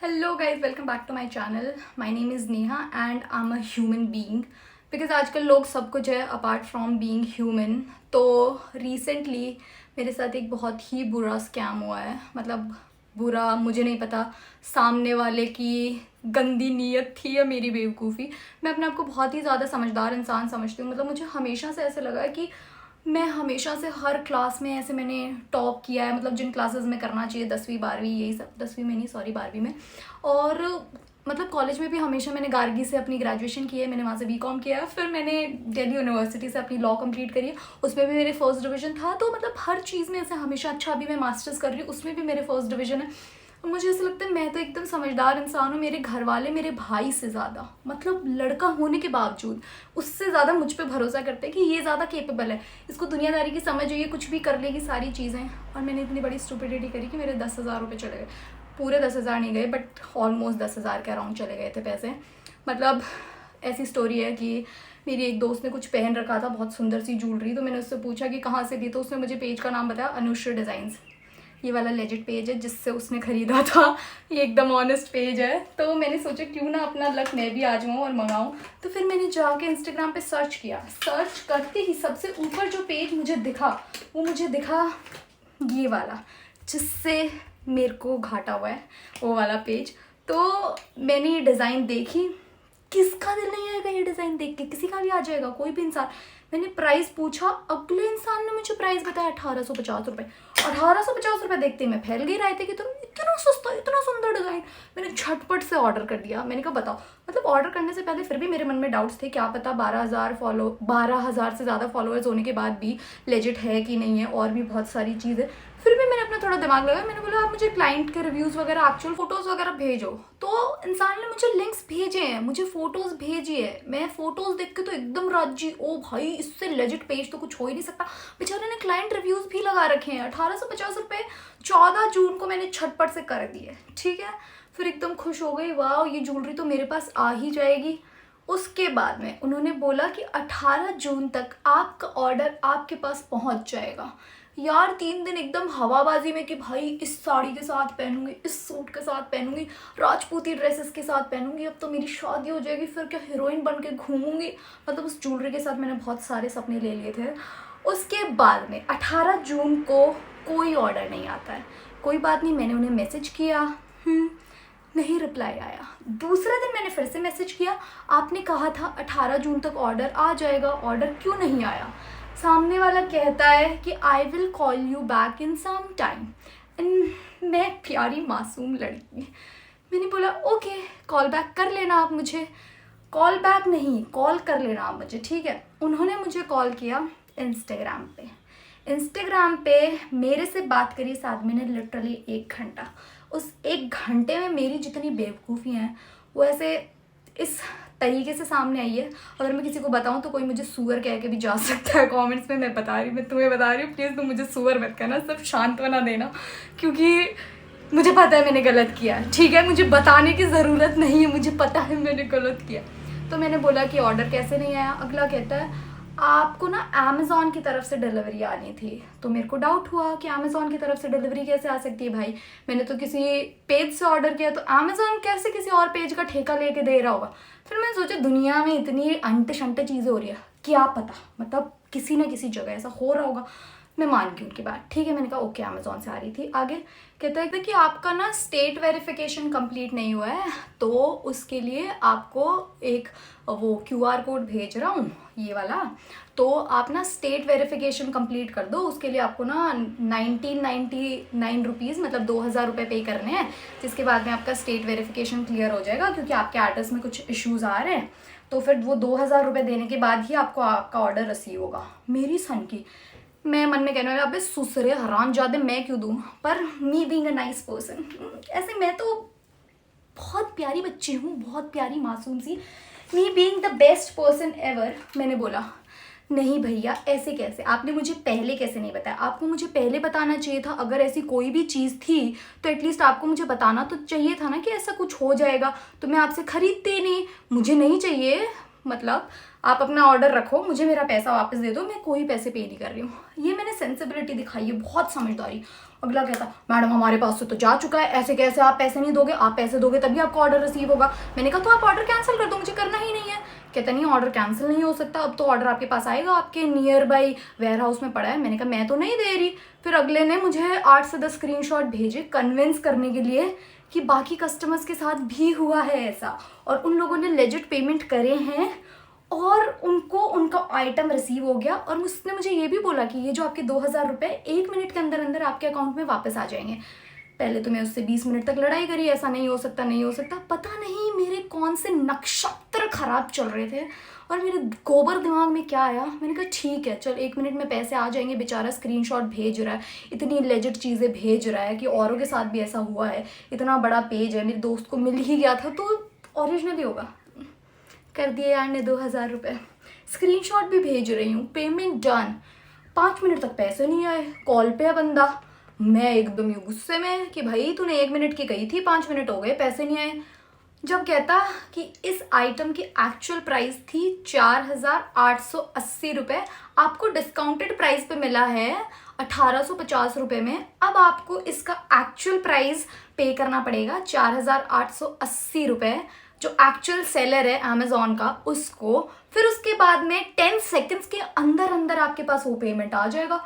Hello guys, welcome back to my channel. My name is Neha and I am a human being because आजकल लोग सब कुछ है apart from being human. तो recently मेरे साथ एक बहुत ही बुरा स्कैम हुआ है। मतलब बुरा मुझे नहीं पता, सामने वाले की गंदी नीयत थी या मेरी बेवकूफ़ी। मैं अपने आप को बहुत ही ज़्यादा समझदार इंसान समझती हूँ। मतलब मुझे हमेशा से ऐसे लगा है कि मैं हमेशा से हर क्लास में ऐसे मैंने टॉप किया है। मतलब जिन क्लासेस में करना चाहिए 10वीं 12वीं यही सब, 10वीं में नहीं सॉरी 12वीं में। और मतलब कॉलेज में भी हमेशा मैंने गार्गी से अपनी ग्रेजुएशन की है, मैंने वहाँ से बीकॉम किया है। फिर मैंने दिल्ली यूनिवर्सिटी से अपनी लॉ कंप्लीट करी है, उसमें भी मेरे फर्स्ट डिवीज़न था। तो मतलब हर चीज़ में ऐसे हमेशा अच्छा, अभी मैं मास्टर्स कर रही हूँ उसमें भी मेरे फर्स्ट डिवीज़न है। मुझे ऐसा लगता है मैं तो एकदम समझदार इंसान हूँ। मेरे घर वाले मेरे भाई से ज़्यादा, मतलब लड़का होने के बावजूद उससे ज़्यादा मुझ पे भरोसा करते हैं कि ये ज़्यादा केपेबल है, इसको दुनियादारी की समझ है, ये कुछ भी कर लेगी सारी चीज़ें। और मैंने इतनी बड़ी स्टूपिडिटी करी कि मेरे 10,000 रुपये चले गए। पूरे 10,000 नहीं गए बट ऑलमोस्ट 10,000 के अराउंड चले गए थे पैसे। मतलब ऐसी स्टोरी है कि मेरी एक दोस्त ने कुछ पहन रखा था, बहुत सुंदर सी ज्वेलरी। तो मैंने उससे पूछा कि कहाँ से ली, तो उसने मुझे पेज का नाम बताया, अनुश्री डिज़ाइंस। ये वाला लेजिट पेज है जिससे उसने ख़रीदा था, ये एकदम ऑनेस्ट पेज है। तो मैंने सोचा क्यों ना अपना लक मैं भी आजमाऊँ और मंगाऊँ। तो फिर मैंने जाके इंस्टाग्राम पे सर्च किया। सर्च करते ही सबसे ऊपर जो पेज मुझे दिखा वो मुझे दिखा ये वाला, जिससे मेरे को घाटा हुआ है, वो वाला पेज। तो मैंने ये डिज़ाइन देखी, किसका दिल नहीं आएगा ये डिज़ाइन देख के, किसी का भी आ जाएगा, कोई भी इंसान। मैंने प्राइस पूछा, अगले इंसान ने मुझे प्राइस बताया 1850 रुपये। 1850 रुपये देखते ही मैं फैल गई रायते कि तुम इतना सस्ता, इतना सुंदर डिज़ाइन। मैंने झटपट से ऑर्डर कर दिया। मैंने कहा बताओ, मतलब ऑर्डर करने से पहले फिर भी मेरे मन में डाउट्स थे, क्या पता 12,000 से ज़्यादा फॉलोअर्स होने के बाद भी लेजिट है कि नहीं है, और भी बहुत सारी चीज़ें। फिर भी मैंने अपना थोड़ा दिमाग लगाया, मैंने बोला आप मुझे क्लाइंट के रिव्यूज़ वगैरह, एक्चुअल फोटोज़ वगैरह भेजो। तो इंसान ने मुझे लिंक्स भेजे हैं, मुझे फ़ोटोज़ भेजी है। मैं फ़ोटोज़ देख के तो एकदम राजी, ओ भाई इससे लेजिट पेज तो कुछ हो ही नहीं सकता। बेचारे ने क्लाइंट रिव्यूज़ भी लगा रखे हैं। 1850 रुपये 14 जून को मैंने झटपट से कर दिए, ठीक है। फिर एकदम खुश हो गई, वाह ये ज्वेलरी तो मेरे पास आ ही जाएगी। उसके बाद में उन्होंने बोला कि 18 जून तक आपका ऑर्डर आपके पास पहुंच जाएगा। यार 3 दिन एकदम हवाबाजी में कि भाई इस साड़ी के साथ पहनूंगी, इस सूट के साथ पहनूंगी, राजपूती ड्रेसेस के साथ पहनूंगी, अब तो मेरी शादी हो जाएगी, फिर क्या हीरोइन बन के घूमूंगी। मतलब उस ज्वेलरी के साथ मैंने बहुत सारे सपने ले लिए थे। उसके बाद में 18 जून को कोई ऑर्डर नहीं आता है। कोई बात नहीं, मैंने उन्हें मैसेज किया, नहीं रिप्लाई आया। दूसरे दिन मैंने फिर से मैसेज किया, आपने कहा था 18 जून तक ऑर्डर आ जाएगा, ऑर्डर क्यों नहीं आया। सामने वाला कहता है कि I will call you back in some time. मैं प्यारी मासूम लड़की, मैंने बोला ओके कॉल बैक कर लेना आप मुझे। कॉल बैक नहीं, कॉल कर लेना आप मुझे, ठीक है। उन्होंने मुझे कॉल किया इंस्टाग्राम पे। इंस्टाग्राम पे मेरे से बात करी इस आदमी ने लिटरली 1 घंटा। उस 1 घंटे में मेरी जितनी बेवकूफ़ी हैं वो ऐसे इस तरीके से सामने आई है। अगर मैं किसी को बताऊं तो कोई मुझे सुअर कह के भी जा सकता है कमेंट्स में। मैं बता रही हूँ, मैं तुम्हें बता रही हूँ, प्लीज़ तुम मुझे सुअर मत कहना, सिर्फ सांत्वना देना, क्योंकि मुझे पता है मैंने गलत किया, ठीक है। मुझे बताने की ज़रूरत नहीं है, मुझे पता है मैंने गलत किया। तो मैंने बोला कि ऑर्डर कैसे नहीं आया। अगला कहता है आपको ना अमेज़ॉन की तरफ से डिलीवरी आनी थी। तो मेरे को डाउट हुआ कि अमेज़ॉन की तरफ से डिलीवरी कैसे आ सकती है भाई, मैंने तो किसी पेज से ऑर्डर किया, तो अमेज़ॉन कैसे किसी और पेज का ठेका लेके दे रहा होगा। फिर मैंने सोचा दुनिया में इतनी अंटे शंटे चीज़ें हो रही है, क्या पता मतलब किसी ना किसी जगह ऐसा हो रहा होगा। मैं मान गई उनकी बात, ठीक है। मैंने कहा ओके अमेज़ॉन से आ रही थी। आगे कहता है कि आपका ना स्टेट वेरिफिकेशन कंप्लीट नहीं हुआ है, तो उसके लिए आपको एक वो QR कोड भेज रहा हूँ ये वाला, तो आप ना स्टेट वेरिफिकेशन कंप्लीट कर दो। उसके लिए आपको ना 1999 रुपीज़ मतलब 2,000 रुपये पे करने हैं, जिसके बाद में आपका स्टेट वेरिफिकेशन क्लियर हो जाएगा, क्योंकि आपके एड्रेस में कुछ इश्यूज़ आ रहे हैं। तो फिर वो 2,000 रुपये देने के बाद ही आपको आपका ऑर्डर रिसीव होगा। मेरी सन की, मैं मन में कहने वाला अबे सुसरे हरामजादे मैं क्यों दूँ, पर me being a nice person, ऐसे मैं तो बहुत प्यारी बच्ची हूँ, बहुत प्यारी मासूम सी, me being the best person ever, मैंने बोला नहीं भैया ऐसे कैसे, आपने मुझे पहले कैसे नहीं बताया, आपको मुझे पहले बताना चाहिए था। अगर ऐसी कोई भी चीज़ थी तो एटलीस्ट आपको मुझे बताना तो चाहिए था ना कि ऐसा कुछ हो जाएगा, तो मैं आपसे खरीदती नहीं, मुझे नहीं चाहिए। मतलब आप अपना ऑर्डर रखो, मुझे मेरा पैसा वापस दे दो, मैं कोई पैसे पे नहीं कर रही हूँ। ये मैंने सेंसिबिलिटी दिखाई है, बहुत समझदारी। अगला कहता मैडम हमारे पास से तो जा चुका है, ऐसे कैसे आप पैसे नहीं दोगे, आप पैसे दोगे तभी आपका ऑर्डर रिसीव होगा। मैंने कहा तो आप ऑर्डर कैंसिल कर दो, मुझे करना ही नहीं है। कहता नहीं ऑर्डर कैंसिल नहीं हो सकता, अब तो ऑर्डर आपके पास आएगा, आपके नियर बाई वेयर हाउस में पड़ा है। मैंने कहा मैं तो नहीं दे रही। फिर अगले ने मुझे 8 से 10 स्क्रीनशॉट भेजे कन्विंस करने के लिए कि बाकी कस्टमर्स के साथ भी हुआ है ऐसा, और उन लोगों ने लेजिट पेमेंट करे हैं और उनको उनका आइटम रिसीव हो गया। और उसने मुझे ये भी बोला कि ये जो आपके 2000 रुपये 1 मिनट के अंदर अंदर आपके अकाउंट में वापस आ जाएंगे। पहले तो मैं उससे 20 मिनट तक लड़ाई करी, ऐसा नहीं हो सकता, नहीं हो सकता। पता नहीं मेरे कौन से नक्षत्र खराब चल रहे थे और मेरे गोबर दिमाग में क्या आया। मैंने कहा ठीक है चल 1 मिनट में पैसे आ जाएंगे, बेचारा स्क्रीनशॉट भेज रहा है, इतनी लेजिट चीज़ें भेज रहा है कि औरों के साथ भी ऐसा हुआ है, इतना बड़ा पेज है, मेरे दोस्त को मिल ही गया था तो ओरिजिनल ही होगा। कर दिए यार ने 2000 रुपये, स्क्रीनशॉट भी भेज रही हूँ, पेमेंट डन। 5 मिनट तक पैसे नहीं आए, कॉल पे है बंदा। मैं एकदम ही गुस्से में कि भाई तूने 1 मिनट की कही थी, 5 मिनट हो गए, पैसे नहीं आए। जब कहता कि इस आइटम की एक्चुअल प्राइस थी 4880 रुपये, आपको डिस्काउंटेड प्राइस पे मिला है 1850 रुपये में, अब आपको इसका एक्चुअल प्राइस पे करना पड़ेगा 4880 रुपये, जो एक्चुअल सेलर है अमेजोन का उसको। फिर उसके बाद में 10 सेकंड्स के अंदर अंदर आपके पास वो पेमेंट आ जाएगा।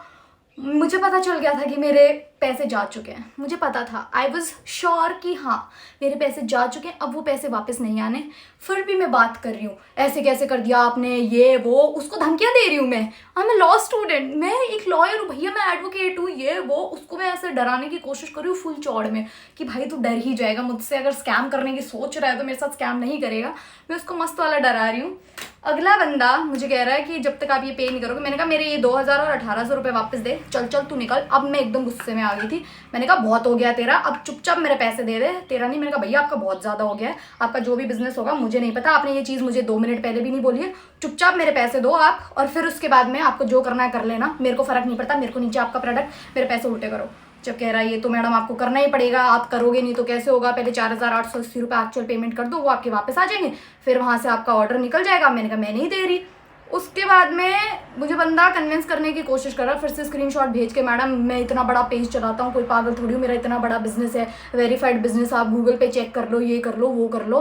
मुझे पता चल गया था कि मेरे पैसे जा चुके हैं, मुझे पता था, आई वॉज श्योर कि हाँ मेरे पैसे जा चुके हैं, अब वो पैसे वापस नहीं आने। फिर भी मैं बात कर रही हूँ ऐसे कैसे कर दिया आपने, ये वो, उसको धमकियाँ दे रही हूँ मैं। I am a law student, मैं एक लॉयर हूँ भैया, मैं एडवोकेट हूँ, ये वो। उसको मैं ऐसे डराने की कोशिश कर रही हूँ फुल चौड़ में कि भाई तू डर ही जाएगा मुझसे, अगर स्कैम करने की सोच रहा है तो मेरे साथ स्कैम नहीं करेगा। मैं उसको मस्त वाला डरा रही हूँ। अगला बंदा मुझे कह रहा है कि जब तक आप ये पे नहीं करोगे। मैंने कहा मेरे ये 2000 और 1800 रुपये वापस दे, चल चल तू निकल। अब मैं एकदम गुस्से में आ गई थी, मैंने कहा बहुत हो गया तेरा, अब चुपचाप मेरे पैसे दे दे। तेरा नहीं, मैंने कहा भैया आपका बहुत ज़्यादा हो गया है, आपका जो भी बिजनेस होगा मुझे नहीं पता, आपने ये चीज़ मुझे 2 मिनट पहले भी नहीं बोली है, चुपचाप मेरे पैसे दो आप, और फिर उसके बाद में आपको जो करना है कर लेना, मेरे को फ़र्क नहीं पड़ता, मेरे को नीचे आपका प्रोडक्ट, मेरे पैसे उल्टे करो। जब कह रहा है ये तो मैडम आपको करना ही पड़ेगा, आप करोगे नहीं तो कैसे होगा, पहले 4880 रुपये एक्चुअल पेमेंट कर दो, वो आपके वापस आ जाएंगे, फिर वहाँ से आपका ऑर्डर निकल जाएगा। मैंने कहा मैं नहीं दे रही। उसके बाद में मुझे बंदा कन्विंस करने की कोशिश कर रहा, फिर से स्क्रीनशॉट भेज के मैडम मैं इतना बड़ा पेज चलाता हूँ, कोई पागल थोड़ी हूँ, मेरा इतना बड़ा बिजनेस है, वेरीफाइड बिजनेस, आप गूगल पे चेक कर लो, ये कर लो, वो कर लो।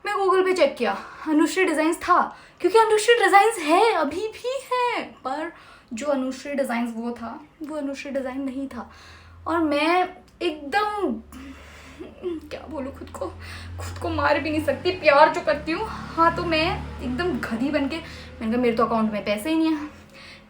मैं गूगल पे चेक किया, अनुश्री डिज़ाइंस था, क्योंकि अनुश्री डिज़ाइंस है, अभी भी है, पर जो अनुश्री डिज़ाइंस वो था वो अनुश्री डिज़ाइन नहीं था। और मैं एकदम क्या बोलूँ, खुद को मार भी नहीं सकती, प्यार जो करती हूँ। हाँ तो मैं एकदम गधी बन के मैंने कहा मेरे तो अकाउंट में पैसे ही नहीं है।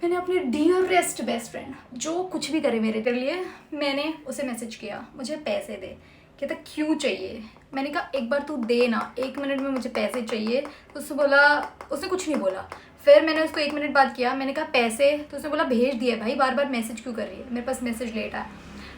मैंने अपने डियरेस्ट बेस्ट फ्रेंड जो कुछ भी करे मेरे लिए, मैंने उसे मैसेज किया मुझे पैसे दे। कहता क्यों चाहिए? मैंने कहा एक बार तू दे ना, 1 मिनट में मुझे पैसे चाहिए। तो उससे बोला, उसने कुछ नहीं बोला। फिर मैंने उसको 1 मिनट बाद किया, मैंने कहा पैसे, तो उसने बोला भेज दिए भाई, बार बार मैसेज क्यों कर रही है, मेरे पास मैसेज लेट आया,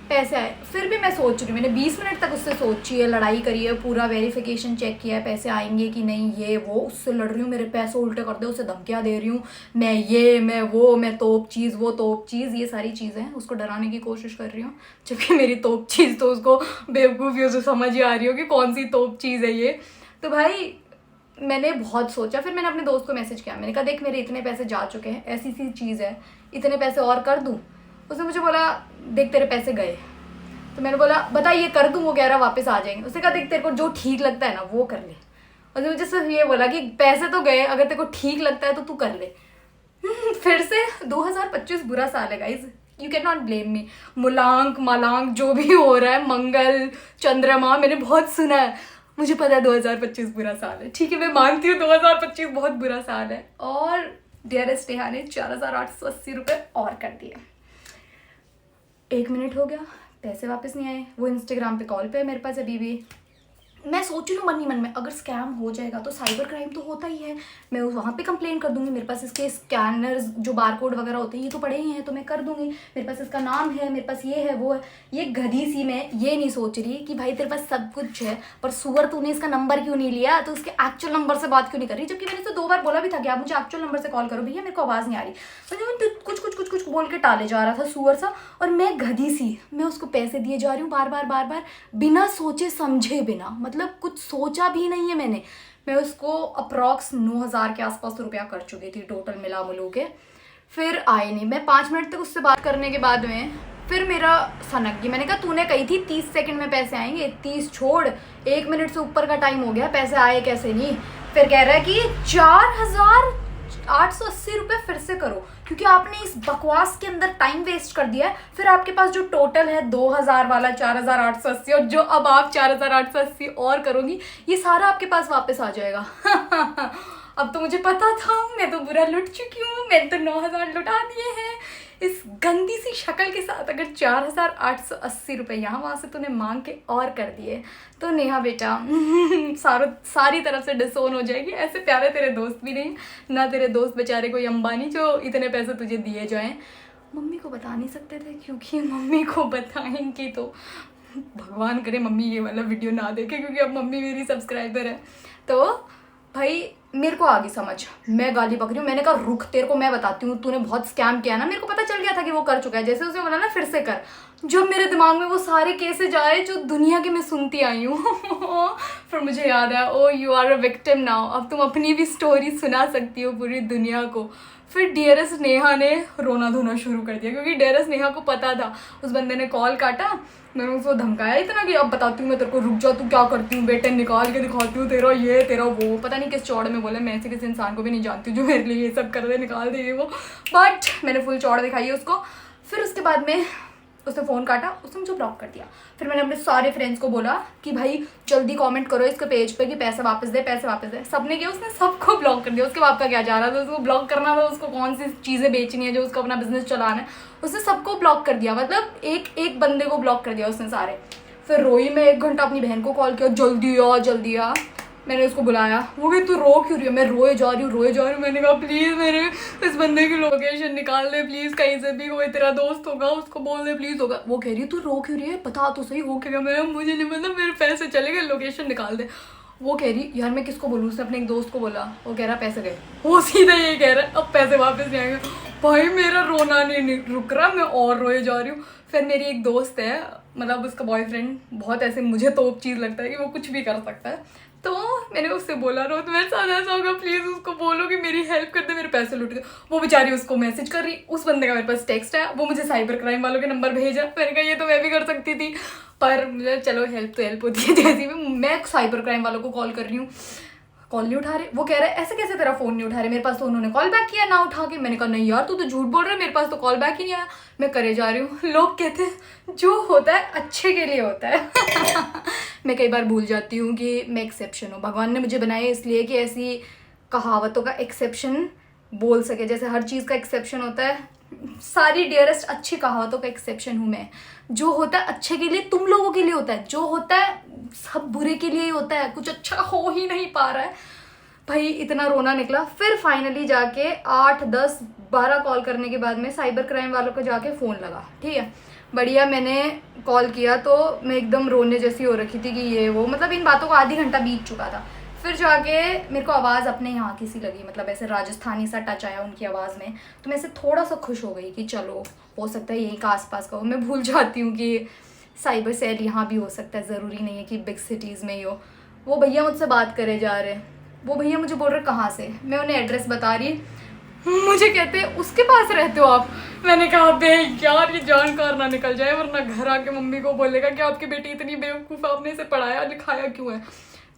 पैसे आए। फिर भी मैं सोच रही हूँ, मैंने 20 मिनट तक उससे सोची है, लड़ाई करी है, पूरा वेरिफिकेशन चेक किया है, पैसे आएंगे कि नहीं, ये वो, उससे लड़ रही हूँ, मेरे पैसे उल्टे कर दे, उसे धमकियाँ दे रही हूँ, मैं ये मैं वो, मैं तोप चीज़, वो तोप चीज़, ये सारी चीज़ें उसको डराने की कोशिश कर रही हूँ। जबकि मेरी तोप चीज़ तो उसको बेवकूफ़ियों से समझ ही आ रही हो कि कौन सी तोप चीज़ है ये। तो भाई मैंने बहुत सोचा, फिर मैंने अपने दोस्त को मैसेज किया, मैंने कहा देख मेरे इतने पैसे जा चुके हैं, ऐसी सी चीज़ है, इतने पैसे और कर दूँ? उसने मुझे बोला देख तेरे पैसे गए। तो मैंने बोला बता ये कर दूँ? वो कह रहा वापस आ जाएंगे। उसने कहा देख तेरे को जो ठीक लगता है ना वो कर ले। उसने मुझे सिर्फ ये बोला कि पैसे तो गए, अगर तेरे को ठीक लगता है तो तू कर ले। फिर से 2025 बुरा साल है guys, you can not blame me. मुलांक मालांक जो भी हो रहा है, मंगल चंद्रमा, मैंने बहुत सुना है, मुझे पता है 2025 बुरा साल है, ठीक है मैं मानती हूँ 2025 बहुत बुरा साल है। और डियरेस्ट नेहा ने 4880 रुपये और कर दिए। 1 मिनट हो गया, पैसे वापस नहीं आए। वो इंस्टाग्राम पे कॉल पे है मेरे पास अभी भी। मैं सोच रही हूँ मन ही मन में, अगर स्कैम हो जाएगा तो साइबर क्राइम तो होता ही है, मैं वहाँ पे कंप्लेन कर दूंगी, मेरे पास इसके स्कैनर्स जो बारकोड वगैरह होते हैं ये तो पड़े ही हैं, तो मैं कर दूंगी, मेरे पास इसका नाम है, मेरे पास ये है वो है। ये गधी सी मैं ये नहीं सोच रही कि भाई तेरे पास सब कुछ है, पर सुअर तूने इसका नंबर क्यों नहीं लिया, तो उसके एक्चुअल नंबर से बात क्यों नहीं कर रही? जबकि मैंने तो 2 बार बोला भी था कि आप मुझे एक्चुअल नंबर से कॉल करो भैया, मेरे को आवाज़ नहीं आ रही। तो कुछ कुछ कुछ कुछ बोल के टाले जा रहा था सुअर सा, और मैं गधी सी मैं उसको पैसे दिए जा रही हूँ बार बार बिना सोचे समझे बिना, मतलब मतलब कुछ सोचा भी नहीं है मैंने। मैं उसको अप्रॉक्स 9,000 के आसपास रुपया कर चुकी थी टोटल मिला मिलू के। फिर आए नहीं। मैं 5 मिनट तक उससे बात करने के बाद में फिर मेरा सनक गई। मैंने कहा तूने कही थी 30 सेकंड में पैसे आएंगे, 30 छोड़ 1 मिनट से ऊपर का टाइम हो गया, पैसे आए कैसे नहीं। फिर कह रहा है कि 4,880 रुपये फिर से करो, क्योंकि आपने इस बकवास के अंदर टाइम वेस्ट कर दिया है। फिर आपके पास जो टोटल है 2,000 वाला 4,880 और जो अब आप 4,880 और करोगी, ये सारा आपके पास वापस आ जाएगा। अब तो मुझे पता था, मैं तो बुरा लुट चुकी हूँ, मैंने तो 9,000 लुटा दिए हैं इस गंदी सी शक्ल के साथ। अगर 4,880 रुपये यहाँ वहाँ से तूने मांग के और कर दिए तो नेहा बेटा सारी तरफ से डिसोन हो जाएगी। ऐसे प्यारे तेरे दोस्त भी नहीं, ना तेरे दोस्त बेचारे कोई अंबानी जो इतने पैसे तुझे दिए जाएं। मम्मी को बता नहीं सकते थे, क्योंकि मम्मी को बताएंगी तो भगवान करे मम्मी ये वाला वीडियो ना देखे, क्योंकि अब मम्मी मेरी सब्सक्राइबर है। तो भाई मेरे को आ गई समझ, मैं गाली बक रही हूँ। मैंने कहा रुक, तेरे को मैं बताती हूँ, तूने बहुत स्कैम किया ना। मेरे को पता चल गया था कि वो कर चुका है। जैसे उसने बोला ना फिर से कर, जब मेरे दिमाग में वो सारे केसेज आए जो दुनिया के मैं सुनती आई हूँ फिर मुझे याद आया, oh you are a victim now, अब तुम अपनी भी स्टोरी सुना सकती हो पूरी दुनिया को। फिर डियरेस्ट नेहा ने रोना धोना शुरू कर दिया, क्योंकि डियरेस्ट नेहा को पता था उस बंदे ने कॉल काटा। मैंने उसको धमकाया इतना कि अब बताती हूँ मैं तेरे को, रुक जा, तू क्या करती हूँ बेटे, निकाल के दिखाती हूँ तेरा ये तेरा वो। पता नहीं किस चौड़ में बोला, मैं ऐसे किसी इंसान को भी नहीं जानती हूँ जो मेरे लिए ये सब कर दे, निकाल दे वो। बट मैंने फुल चौड़ दिखाई है उसको। फिर उसके बाद में उसने फ़ोन काटा, उसने मुझे ब्लॉक कर दिया। फिर मैंने अपने सारे फ्रेंड्स को बोला कि भाई जल्दी कमेंट करो इसके पेज पे कि पैसे वापस दे, पैसे वापस दे। सबने किया, उसने सबको ब्लॉक कर दिया। उसके बाप का क्या जा रहा था, उसको ब्लॉक करना था, उसको कौन सी चीज़ें बेचनी है, जो उसको अपना बिजनेस चलाना है, उसने सबको ब्लॉक कर दिया। मतलब एक बंदे को ब्लॉक कर दिया उसने सारे। फिर रोई मैं 1 घंटा, अपनी बहन को कॉल किया, जल्दी आ। मैंने उसको बुलाया, वो भी तू रो क्यों रही है? मैं रोए जा रही हूँ। मैंने कहा प्लीज़ मेरे इस बंदे की लोकेशन निकाल दे प्लीज़, कहीं से भी, कोई तेरा दोस्त होगा उसको बोल दे प्लीज़ होगा। वो कह रही है तू रो क्यों रही है, बता तो सही हो क्या। मैं मुझे नहीं पता, मेरे पैसे चले गए, लोकेशन निकाल दे। वो कह रही यार मैं किसको बोलूँ, उसने अपने एक दोस्त को बोला, वो कह रहा पैसे गए। वो सीधा ये कह रहा है अब पैसे वापस नहीं आएंगे। भाई मेरा रोना नहीं रुक रहा, मैं और रोए जा रही हूँ। फिर मेरी एक दोस्त है, मतलब उसका बॉयफ्रेंड बहुत ऐसे मुझे तो चीज़ लगता है कि वो कुछ भी कर सकता है। तो मैंने उससे बोला रो तो मेरे साथ ऐसा होगा, प्लीज़ उसको बोलो कि मेरी हेल्प कर दे, मेरे पैसे लुट गए। वो बेचारी उसको मैसेज कर रही, उस बंदे का मेरे पास टेक्स्ट है, वो मुझे साइबर क्राइम वालों के नंबर भेजा। मैंने कहा ये तो मैं भी कर सकती थी, पर मुझे चलो हेल्प तो हेल्प होती है। जैसे भी मैं साइबर क्राइम वालों को कॉल कर रही हूँ, कॉल नहीं उठा रहे। वो कह रहे ऐसे कैसे तेरा फ़ोन नहीं उठा रहे, मेरे पास तो उन्होंने कॉल बैक किया ना उठा के। मैंने कहा नहीं यार तू तो झूठ बोल रहा है, मेरे पास तो कॉल बैक ही नहीं आया। मैं करे जा रही हूँ। लोग कहते हैं जो होता है अच्छे के लिए होता है। मैं कई बार भूल जाती हूँ कि मैं एक्सेप्शन हूँ। भगवान ने मुझे बनाया इसलिए कि ऐसी कहावतों का एक्सेप्शन बोल सके। जैसे हर चीज़ का एक्सेप्शन होता है, सारी डियरेस्ट अच्छी कहावतों का एक्सेप्शन हूँ मैं। जो होता है अच्छे के लिए तुम लोगों के लिए होता है, जो होता है सब बुरे के लिए ही होता है, कुछ अच्छा हो ही नहीं पा रहा है। भाई इतना रोना निकला। फिर फाइनली जाके 8, 10, 12 कॉल करने के बाद में साइबर क्राइम वालों को जाके फ़ोन लगा, ठीक है बढ़िया। मैंने कॉल किया तो मैं एकदम रोने जैसी हो रखी थी कि ये वो, मतलब इन बातों को आधी घंटा बीत चुका था। फिर जाके मेरे को आवाज़ अपने यहाँ की सी लगी, मतलब ऐसे राजस्थानी सा टच आया उनकी आवाज़ में। तो मैं ऐसे थोड़ा सा खुश हो गई कि चलो हो सकता है यहीं का आसपास का हो। मैं भूल जाती हूँ कि साइबर सेल यहाँ भी हो सकता है, ज़रूरी नहीं है कि बिग सिटीज़ में ही हो। वो भैया मुझसे बात करे जा रहे, वो भैया मुझे बोल रहे कहाँ से, मैं उन्हें एड्रेस बता रही, मुझे कहते उसके पास रहते हो आप। मैंने कहा बे यार ये जानकार ना निकल जाए, वरना घर आके मम्मी को बोलेगा कि आपकी बेटी इतनी बेवकूफ़, आपने इसे पढ़ाया लिखाया क्यों है।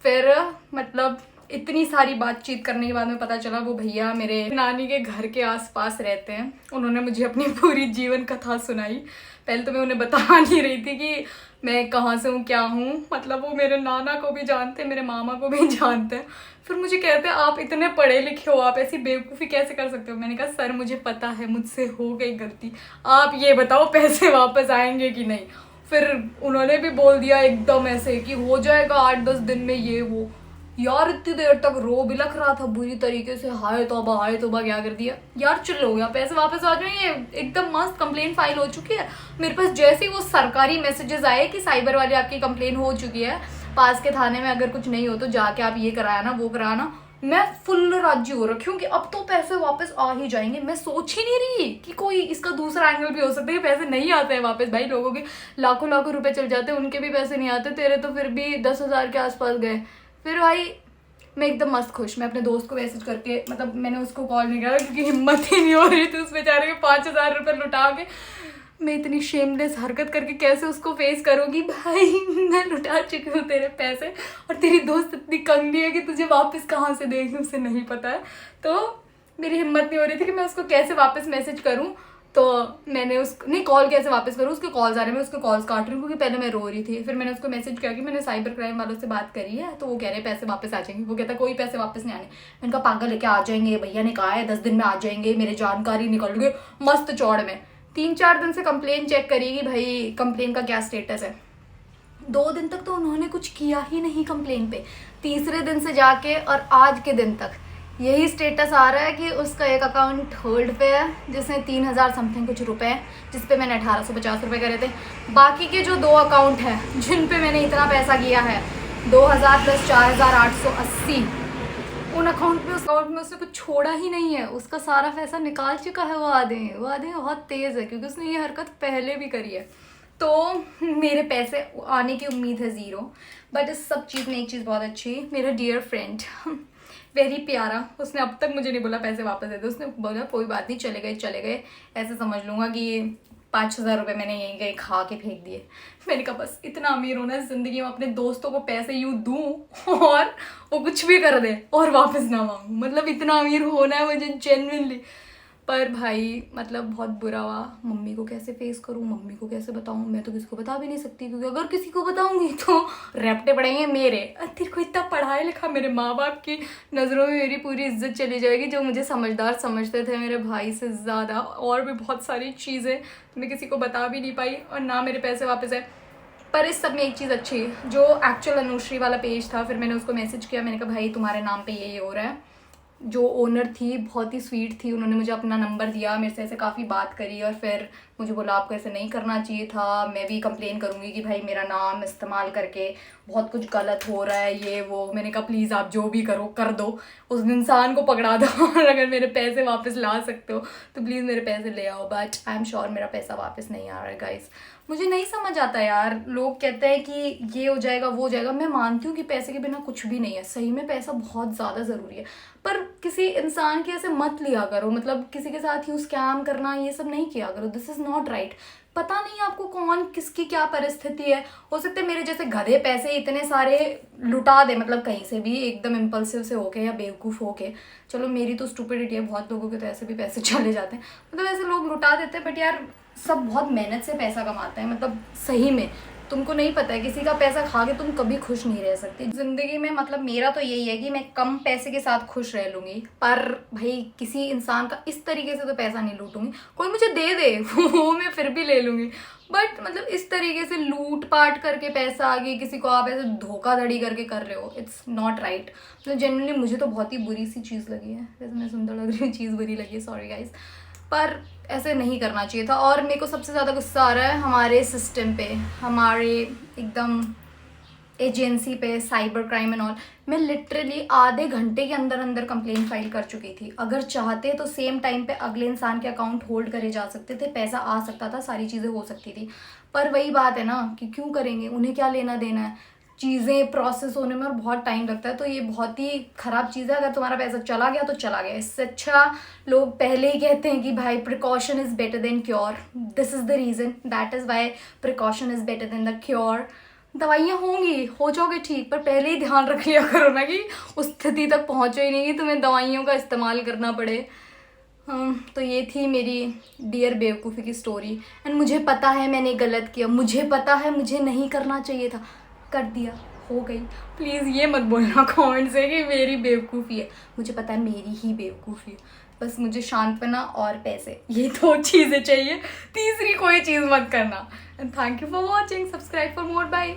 फिर मतलब इतनी सारी बातचीत करने के बाद में पता चला वो भैया मेरे नानी के घर के आसपास रहते हैं। उन्होंने मुझे अपनी पूरी जीवन कथा सुनाई। पहले तो मैं उन्हें बता नहीं रही थी कि मैं कहाँ से हूँ क्या हूँ, मतलब वो मेरे नाना को भी जानते हैं, मेरे मामा को भी जानते हैं। फिर मुझे कहते हैं आप इतने पढ़े लिखे हो, आप ऐसी बेवकूफ़ी कैसे कर सकते हो। मैंने कहा सर मुझे पता है मुझसे हो गई गलती, आप ये बताओ पैसे वापस आएंगे कि नहीं। फिर उन्होंने भी बोल दिया एकदम ऐसे कि हो जाएगा 8-10 दिन में ये वो। यार इतनी देर तक रो बिलख रहा था बुरी तरीके से, हाय तौबा क्या कर दिया यार, चिल हो गया, पैसे वापस आ जाएंगे। एकदम मस्त कंप्लेन फाइल हो चुकी है मेरे पास। जैसे ही वो सरकारी मैसेजेस आए कि साइबर वाले आपकी कंप्लेन हो चुकी है, पास के थाने में अगर कुछ नहीं हो तो जाके आप ये कराया ना वो कराना, मैं फुल राजी हो रखी हूँ कि अब तो पैसे वापस आ ही जाएंगे। मैं सोच ही नहीं रही कि कोई इसका दूसरा एंगल भी हो सकता है कि पैसे नहीं आते हैं वापस। भाई लोगों के लाखों लाखों रुपए चल जाते हैं, उनके भी पैसे नहीं आते, तेरे तो फिर भी 10,000 के आसपास गए। फिर भाई मैं एकदम मस्त खुश। मैं अपने दोस्त को मैसेज करके, मतलब मैंने उसको कॉल नहीं किया क्योंकि हिम्मत ही नहीं हो रही थी उस बेचारे के 5,000 रुपये लुटा के मैं इतनी शेमलेस हरकत करके कैसे उसको फेस करूँगी। भाई मैं लुटा चुकी हूँ तेरे पैसे और तेरी दोस्त इतनी कंगनी है कि तुझे वापस कहाँ से देगी उसे नहीं पता है। तो मेरी हिम्मत नहीं हो रही थी कि मैं उसको कैसे वापस मैसेज करूँ। तो मैंने उसको नहीं कॉल कैसे वापस करूँ, उसके कॉल्स आ रहे हैं, मैं उसके कॉल्स काट रही हूँ क्योंकि पहले मैं रो रही थी। फिर मैंने उसको मैसेज किया कि मैंने साइबर क्राइम वालों से बात करी है, तो वो कह रहे हैं पैसे वापस आ जाएंगे। वो कहता कोई पैसे वापस नहीं आने। मैंने कहा पागल लेके आ जाएंगे, भैया ने कहा है 10 दिन में आ जाएंगे, मेरे जानकारी निकल गए मस्त चौड़ में। 3-4 दिन से कंप्लेन चेक करिएगी भाई कंप्लेन का क्या स्टेटस है। 2 दिन तक तो उन्होंने कुछ किया ही नहीं कंप्लेन पे। तीसरे दिन से जाके और आज के दिन तक यही स्टेटस आ रहा है कि उसका एक अकाउंट होल्ड पे है जिसमें 3,000 समथिंग कुछ रुपए हैं, जिस पे मैंने 1,850 रुपये करे थे। बाकी के जो 2 अकाउंट हैं जिन पे मैंने इतना पैसा किया है 2,000 प्लस 4,880, उन अकाउंट में, उस अकाउंट में उसने कुछ छोड़ा ही नहीं है। उसका सारा पैसा निकाल चुका है। वो आदमी बहुत तेज़ है क्योंकि उसने ये हरकत पहले भी करी है। तो मेरे पैसे आने की उम्मीद है ज़ीरो। बट इस सब चीज़ में एक चीज़ बहुत अच्छी, मेरा डियर फ्रेंड वेरी प्यारा, उसने अब तक मुझे नहीं बोला पैसे वापस दे दो। उसने बोला कोई बात नहीं, चले गए, ऐसे समझ लूँगा कि 5,000 रुपये मैंने यहीं गए खा के फेंक दिए। मैंने कहा बस इतना अमीर होना है ज़िंदगी में, अपने दोस्तों को पैसे यूँ दूँ और वो कुछ भी कर दे और वापस ना मांगूँ। मतलब इतना अमीर होना है मुझे जेन्युइनली। पर भाई मतलब बहुत बुरा हुआ। मम्मी को कैसे फेस करूँ, मम्मी को कैसे बताऊँ? मैं तो किसी को बता भी नहीं सकती क्योंकि अगर किसी को बताऊँगी तो रैप्टे पड़ेंगे मेरे। तेरे को इतना पढ़ाया लिखा, मेरे माँ बाप की नज़रों में मेरी पूरी इज्जत चली जाएगी। जो मुझे समझदार समझते थे मेरे भाई से ज़्यादा, और भी बहुत सारी चीज़ें मैं किसी को बता भी नहीं पाई और ना मेरे पैसे वापस आए। पर इस सब में एक चीज़ अच्छी है, जो एक्चुअल अनुश्री वाला पेज था, फिर मैंने उसको मैसेज किया। मैंने कहा भाई तुम्हारे नाम पे ये हो रहा है। जो ओनर थी बहुत ही स्वीट थी, उन्होंने मुझे अपना नंबर दिया, मेरे से ऐसे काफ़ी बात करी और फिर मुझे बोला आपको ऐसे नहीं करना चाहिए था, मैं भी कंप्लेन करूँगी कि भाई मेरा नाम इस्तेमाल करके बहुत कुछ गलत हो रहा है ये वो। मैंने कहा प्लीज़ आप जो भी करो कर दो, उस इंसान को पकड़ा दो और अगर मेरे पैसे वापस ला सकते हो तो प्लीज़ मेरे पैसे ले आओ। बट आई एम श्योर मेरा पैसा वापस नहीं आ रहा है गाइस। मुझे नहीं समझ आता यार, लोग कहते हैं कि ये हो जाएगा वो हो जाएगा। मैं मानती हूँ कि पैसे के बिना कुछ भी नहीं है, सही में पैसा बहुत ज़्यादा ज़रूरी है, पर किसी इंसान की ऐसे मत लिया करो। मतलब किसी के साथ यूँ स्कैम करना ये सब नहीं किया करो, दिस इज़ नॉट राइट। पता नहीं आपको कौन किसकी क्या परिस्थिति है, हो सकता है मेरे जैसे गधे पैसे इतने सारे लुटा दे, मतलब कहीं से भी एकदम इम्पल्सिव से होके या बेवकूफ़ होके। चलो मेरी तो स्टूपिडिटी है, बहुत लोगों के तो ऐसे भी पैसे चले जाते हैं, मतलब ऐसे लोग लुटा देते हैं। बट यार सब बहुत मेहनत से पैसा कमाते हैं, मतलब सही में तुमको नहीं पता है, किसी का पैसा खा के तुम कभी खुश नहीं रह सकती ज़िंदगी में। मतलब मेरा तो यही है कि मैं कम पैसे के साथ खुश रह लूँगी, पर भाई किसी इंसान का इस तरीके से तो पैसा नहीं लूटूंगी। कोई मुझे दे दे वो मैं फिर भी ले लूँगी, बट मतलब इस तरीके से लूट पाट करके पैसा आगे किसी को आप ऐसे धोखाधड़ी करके कर रहे हो, इट्स नॉट राइट। मतलब जनरली मुझे तो बहुत ही बुरी सी चीज़ लगी है। वैसे मैं सुंदर लग रही हूँ, चीज़ बुरी लगी है, सॉरी गाइज, पर ऐसे नहीं करना चाहिए था। और मेरे को सबसे ज़्यादा गुस्सा आ रहा है हमारे सिस्टम पे, हमारे एकदम एजेंसी पे, साइबर क्राइम एंड ऑल। मैं लिटरली आधे घंटे के अंदर अंदर कंप्लेन फाइल कर चुकी थी। अगर चाहते तो सेम टाइम पे अगले इंसान के अकाउंट होल्ड करे जा सकते थे, पैसा आ सकता था, सारी चीज़ें हो सकती थी। पर वही बात है ना कि क्यों करेंगे, उन्हें क्या लेना देना है, चीज़ें प्रोसेस होने में और बहुत टाइम लगता है। तो ये बहुत ही ख़राब चीज़ है। अगर तुम्हारा पैसा चला गया तो चला गया, इससे अच्छा लोग पहले ही कहते हैं कि भाई precaution is better than cure. This is the reason, that is why precaution is better than the cure. दवाइयाँ होंगी, हो जाओगे ठीक, पर पहले ही ध्यान रख लिया करो ना कि उस स्थिति तक पहुँचो ही नहीं कि तुम्हें दवाइयों का इस्तेमाल करना पड़े। तो ये थी मेरी डियर बेवकूफ़ी की स्टोरी। एंड मुझे पता है मैंने गलत किया, मुझे पता है मुझे नहीं करना चाहिए था, कर दिया, हो गई। प्लीज़ ये मत बोलना कमेंट से कि मेरी बेवकूफ़ी है, मुझे पता है मेरी ही बेवकूफ़ी है। बस मुझे सांत्वना और पैसे, ये 2 चीज़ें चाहिए, तीसरी कोई चीज़ मत करना। And thank you for watching, subscribe for more, bye.